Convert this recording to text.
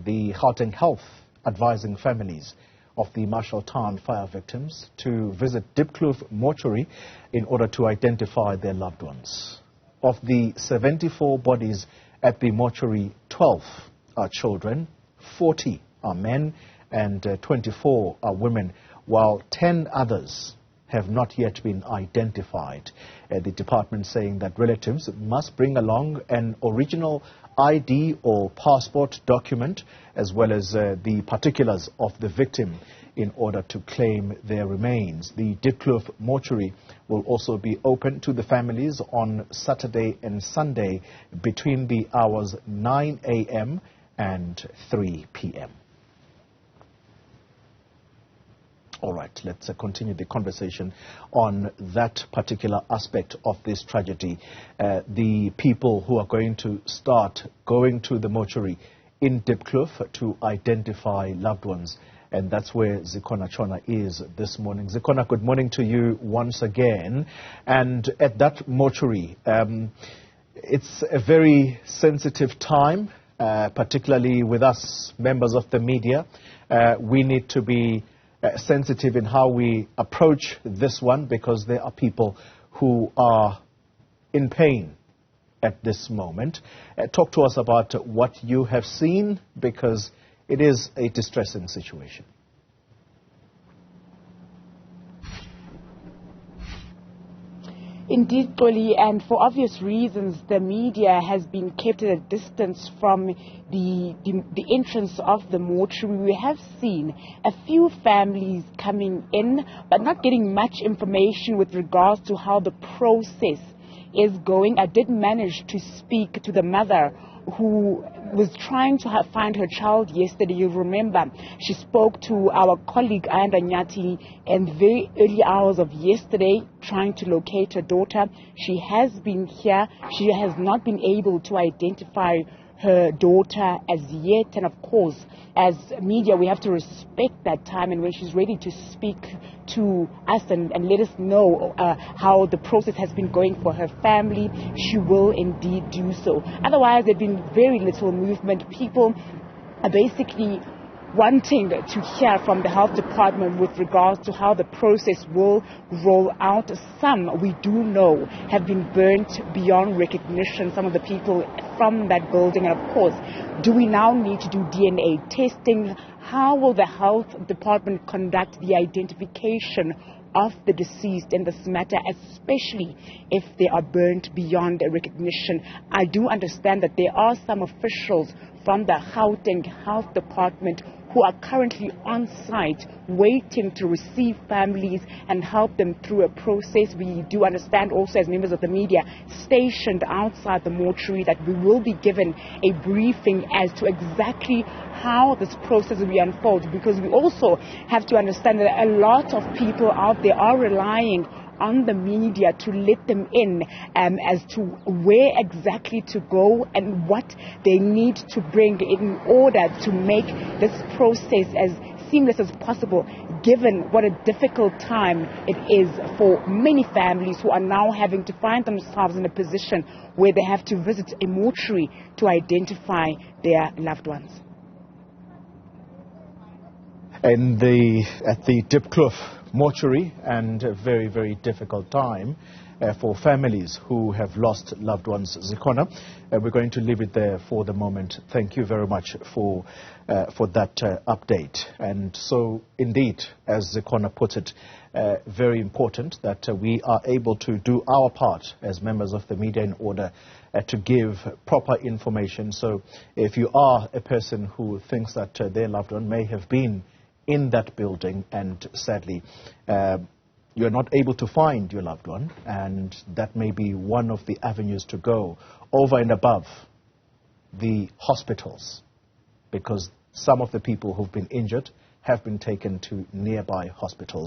The Gauteng Health advising families of the Marshalltown fire victims to visit Diepkloof Mortuary in order to identify their loved ones. Of the 74 bodies at the mortuary, 12 are children, 40 are men, and 24 are women, while 10 others have not yet been identified. The department saying that relatives must bring along an original ID or passport document as well as the particulars of the victim in order to claim their remains. The Diepkloof Mortuary will also be open to the families on Saturday and Sunday between the hours 9 a.m. and 3 p.m. All right, let's continue the conversation on that particular aspect of this tragedy. The people who are going to start going to the mortuary in Diepkloof to identify loved ones. And that's where Zikhona Tshona is this morning. Zikhona, good morning to you once again. And at that mortuary, it's a very sensitive time, particularly with us, members of the media. We need to be sensitive in how we approach this one because there are people who are in pain at this moment. Talk to us about what you have seen because it is a distressing situation. Indeed, Xoli, and for obvious reasons, the media has been kept at a distance from the entrance of the mortuary. We have seen a few families coming in, but not getting much information with regards to how the process is going. I did manage to speak to the mother who was trying to find her child yesterday. You remember, she spoke to our colleague Ayanda Nyati in the very early hours of yesterday, trying to locate her daughter. She has been here. She has not been able to identify her daughter as yet, and of course, as media, we have to respect that time, and when she's ready to speak to us and let us know how the process has been going for her family, she will indeed do so. Otherwise, there's been very little movement. People are basically wanting to hear from the health department with regards to how the process will roll out. Some, we do know, have been burnt beyond recognition, some of the people from that building. And of course, do we now need to do DNA testing? How will the health department conduct the identification of the deceased in this matter, especially if they are burnt beyond recognition? I do understand that there are some officials from the Gauteng Health Department who are currently on site waiting to receive families and help them through a process. We do understand also as members of the media stationed outside the mortuary that we will be given a briefing as to exactly how this process will be unfolded, because we also have to understand that a lot of people out there are relying on the media to let them in as to where exactly to go and what they need to bring in order to make this process as seamless as possible, given what a difficult time it is for many families who are now having to find themselves in a position where they have to visit a mortuary to identify their loved ones. At the Diepkloof Mortuary, and a very, very difficult time for families who have lost loved ones. Zikhona, we're going to leave it there for the moment. Thank you very much for that update. And so, indeed, as Zikhona put it, very important that we are able to do our part as members of the media in order to give proper information. So, if you are a person who thinks that their loved one may have been in that building and sadly you're not able to find your loved one, and that may be one of the avenues to go over and above the hospitals, because some of the people who've been injured have been taken to nearby hospitals.